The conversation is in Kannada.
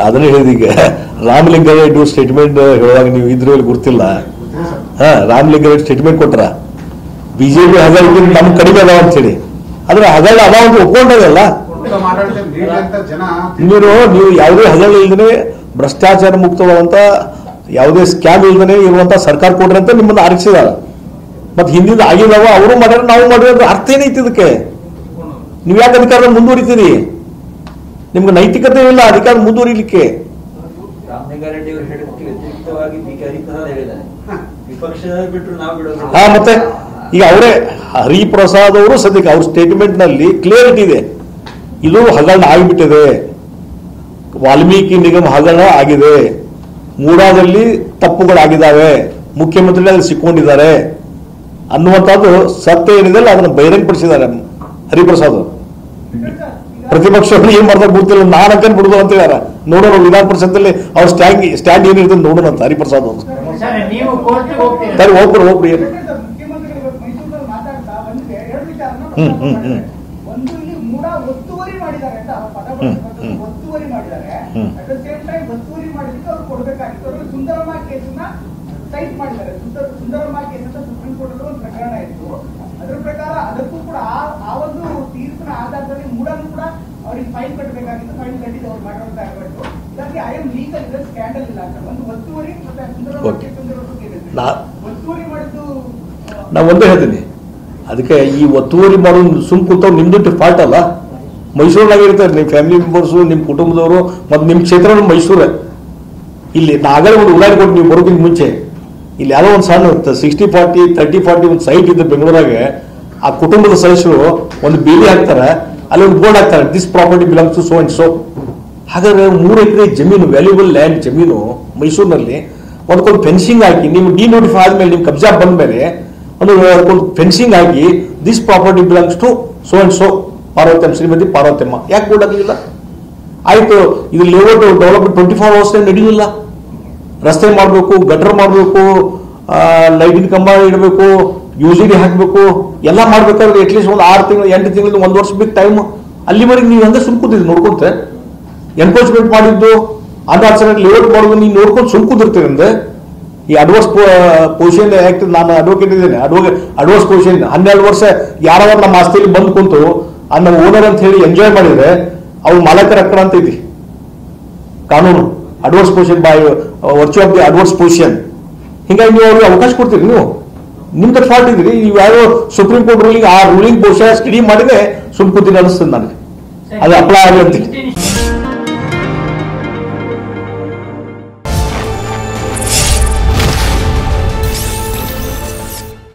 ಅದನ್ನ ಹೇಳಿದೀಗ ರಾಮಲಿಂಗಾರೆಡ್ಡಿ ಸ್ಟೇಟ್ಮೆಂಟ್ ಹೇಳುವಾಗ ನೀವು ಇದ್ರಲ್ಲಿ ಗೊತ್ತಿಲ್ಲ. ರಾಮಲಿಂಗಾರೆಡ್ಡಿ ಸ್ಟೇಟ್ಮೆಂಟ್ ಕೊಟ್ರ ಬಿಜೆಪಿ ಹಗರಣ ನಮ್ ಕಡಿಮೆ ಅದಾವ ಅಂತ ಹೇಳಿ, ಆದ್ರೆ ಹಗರಣ ಅದಾವ ಅಂತ ಒಪ್ಕೊಂಡಲ್ಲ. ನೀವು ಯಾವುದೇ ಹಗರಣ ಇಲ್ದೇ ಭ್ರಷ್ಟಾಚಾರ ಮುಕ್ತವಾದಂತ ಯಾವುದೇ ಸ್ಕ್ಯಾಮ್ ಇಲ್ದೇ ಇರುವಂತ ಸರ್ಕಾರ ಕೊಡ್ರಿ ಅಂತ ನಿಮ್ಮನ್ನ ಆರಿಸಿದಾರ. ಮತ್ ಹಿಂದಿಂದ ಆಗಿದಾವ ಅವರು ಮಾಡ್ಯಾರ ನಾವು ಮಾಡಿದ್ರೆ ಅರ್ಥ ಏನೈತಿ ಇದಕ್ಕೆ? ನೀವು ಯಾಕೆ ಅಧಿಕಾರ ಮುಂದುವರಿತೀರಿ? ನಿಮ್ಗೆ ನೈತಿಕತೆ ಇಲ್ಲ ಅಧಿಕಾರ ಮುಂದುವರಿಲಿಕ್ಕೆ. ರಾಮಲಿಂಗಾರೆಡ್ಡಿ ಅವರು ಹೇಳಿದ್ದಕ್ಕೆ ವ್ಯತಿರಿಕ್ತವಾಗಿ ಹರಿಪ್ರಸಾದ್ ಹೇಳಿದ್ದಾರೆ ವಿಪಕ್ಷ ಬಿಟ್ಟರು ನಾವು ಬಿಡೋದು. ಮತ್ತೆ ಈಗ ಅವರೇ ಹರಿಪ್ರಸಾದ್ ಅವರು ಸದ್ಯಕ್ಕೆ ಅವ್ರ ಸ್ಟೇಟ್ಮೆಂಟ್ ನಲ್ಲಿ ಕ್ಲಿಯರಿಟಿ ಇದೆ, ಇದು ಹಗರಣ ಆಗಿಬಿಟ್ಟಿದೆ, ವಾಲ್ಮೀಕಿ ನಿಗಮ ಹಗರಣ ಆಗಿದೆ, ಮೂಡಾದಲ್ಲಿ ತಪ್ಪುಗಳಾಗಿದ್ದಾವೆ, ಮುಖ್ಯಮಂತ್ರಿ ಅಲ್ಲಿ ಸಿಕ್ಕೊಂಡಿದ್ದಾರೆ ಅನ್ನುವಂಥದ್ದು ಸತ್ಯ ಏನಿದೆ ಅದನ್ನು ಬಹಿರಂಗಪಡಿಸಿದ್ದಾರೆ ಹರಿಪ್ರಸಾದ್. ಪ್ರತಿಪಕ್ಷಗಳು ಏನ್ ಮಾಡ್ತಾರೆ ಗೊತ್ತಿಲ್ಲ, ನಾಲ್ಕನ್ ಬಿಡುದು ಅಂತ ಹೇಳ್ಯಾರ. ನೋಡೋಣ ವಿಧಾನ ಪರಿಷತ್ತಲ್ಲಿ ಅವ್ರ ಸ್ಟ್ಯಾಂಡ್ ಏನಿರ್ತದೆ ನೋಡೋಣ ಅಂತ ಹರಿಪ್ರಸಾದ್ ಅವರು. ಸರಿ ಹೋಗ್ರಿ ಏನು ಅದರ ಪ್ರಕಾರ ಅದಕ್ಕೂ ಕೂಡ ಆ ಒಂದು ತೀರ್ಪಿನ ಆಧಾರದಲ್ಲಿ ಮೂಡನ್ನು ಕೂಡ ಅವ್ರಿಗೆ ಫೈನ್ ಕಟ್ಟಬೇಕಾಗಿತ್ತು, ಫೈನ್ ಕಟ್ಟಿದ್ದು ಅವ್ರು ಮಾಡಿರುವಂತ ಆಗಬೇಕು. ಇದಕ್ಕೆ ಐ ಎಂ ಲೀಗಲ್ ಇದೆ, ಸ್ಕ್ಯಾಂಡಲ್ ಇಲ್ಲ ಅಂತ ಒಂದು ಒತ್ತುವರಿ ಒತ್ತುವರಿ ಮಾಡಿದ್ದು ನಾವು ಒಂದೇ ಹೇಳ್ತೀನಿ. ಅದಕ್ಕೆ ಈ ಒತ್ತುವರಿ ಮಾಡೋದು ಸುಮ್ ಕೂತವ್ರು ನಿಮ್ದು ಫಾಲ್ಟ್ ಅಲ್ಲ. ಮೈಸೂರಿನಾಗ ಇರ್ತಾರೆ ನಿಮ್ಮ ಫ್ಯಾಮಿಲಿ ಮೆಂಬರ್ಸು, ನಿಮ್ಮ ಕುಟುಂಬದವರು, ಮತ್ತು ನಿಮ್ಮ ಕ್ಷೇತ್ರ ಮೈಸೂರೇ. ಇಲ್ಲಿ ನಾಗರೇ ಒಂದು ಉದಾಹರಣೆ ಕೊಟ್ಟು ನೀವು ಬರೋದಕ್ಕೆ ಮುಂಚೆ ಇಲ್ಲಿ ಯಾವುದೋ ಒಂದು ಸಣ್ಣ 60-40 30-40 ಒಂದು ಸೈಟ್ ಇದ್ದ ಬೆಂಗಳೂರಾಗ ಆ ಕುಟುಂಬದ ಸದಸ್ಯರು ಒಂದು ಬೇಲಿ ಹಾಕ್ತಾರೆ, ಅಲ್ಲಿ ಒಂದು ಬೋರ್ಡ್ ಹಾಕ್ತಾರೆ, this property belongs to so and so. ಹಾಗಾದ್ರೆ 3 ಎಕರೆ ಜಮೀನು, ವ್ಯಾಲ್ಯೂಬಲ್ ಲ್ಯಾಂಡ್ ಜಮೀನು ಮೈಸೂರಿನಲ್ಲಿ ಒಂದ್ಕೊಂಡು ಫೆನ್ಸಿಂಗ್ ಹಾಕಿ, ನೀವು ಡಿನೋಟಿಫೈ ಆದ್ಮೇಲೆ ನಿಮ್ಮ ಕಬ್ಜಾ ಬಂದ ಮೇಲೆ ಒಂದು ಫೆನ್ಸಿಂಗ್ ಹಾಕಿ this property belongs to so and so Parvatamma, Shrimati Parvatamma, ಯಾಕೆ ಬೋರ್ಡ್ ಹಾಕಲಿಲ್ಲ? ಆಯ್ತು, ಇದು ಲೇಔಟ್ ಡೆವಲಪ್ಮೆಂಟ್ 24 hours ನಡೆಯಲಿಲ್ಲ. ರಸ್ತೆ ಮಾಡಬೇಕು, ಗಟರ್ ಮಾಡಬೇಕು, ಲೈಟಿನ ಕಂಬ ಇಡಬೇಕು, ಯುಜಿಡಿ ಹಾಕಬೇಕು, ಎಲ್ಲ ಮಾಡ್ಬೇಕಾದ್ರೆ ಅಟ್ಲೀಸ್ಟ್ ಒಂದು 6 ತಿಂಗಳು 8 ತಿಂಗಳು 1 ವರ್ಷ ಬೇಕು ಟೈಮ್. ಅಲ್ಲಿವರೆಗೆ ನೀವು ಹಂಗೆ ಸುಮ್ಕೂತಿದ್ರಿ ನೋಡ್ಕೊಂತ. ಎನ್ಕ್ರೋಚ್ಮೆಂಟ್ ಮಾಡಿದ್ದು ಅನ್ಆರ್ಚನೆಟ್ ಲೇಔಟ್ ಮಾಡೋದು ನೀವು ನೋಡ್ಕೊಂಡು ಸುಮ್ಕೂತಿರ್ತೀರಿ ಅಂದ್ರೆ ಈ ಅಡ್ವರ್ಸ್ ಪೊಸಿಷನ್ ಆಕ್ಟ್, ನಾನು ಅಡ್ವೊಕೇಟ್ ಇದ್ದೇನೆ, ಅಡ್ವರ್ಸ್ ಪೊಸಿಷನ್ 12 ವರ್ಷ ಯಾರಾದ್ರೂ ನಮ್ಮ ಆಸ್ತಿಯಲ್ಲಿ ಬಂದು ಕುಂತು ನಮ್ಮ ಓನರ್ ಅಂತ ಹೇಳಿ ಎಂಜಾಯ್ ಮಾಡಿದ್ರೆ ಅವ್ರು ಮಾಲಕರ ಹಕ್ಕಣ ಅಂತ ಐತಿ ಕಾನೂನು. Adverse position by virtue of the adverse position. ಹಿಂಗಾಗಿ ನೀವು ಅವ್ರಿಗೆ ಅವಕಾಶ ಕೊಡ್ತೀರಿ, ನೀವು ನಿಮ್ದು ಫಾಲ್ಟ್ ಇದ್ರಿ. ನೀವು ಯಾರೋ ಸುಪ್ರೀಂ ಕೋರ್ಟ್ ರೂಲಿಂಗ್, ಆ ರೂಲಿಂಗ್ ಬಹುಶಃ ಸ್ಟಡಿ ಮಾಡಿದ್ರೆ ಸುಮ್ ಕೂತೀನಿ ಅನಿಸ್ತದೆ ನನಗೆ, ಅದು ಅಪ್ಲೈ ಆಗಲಿ ಅಂತ.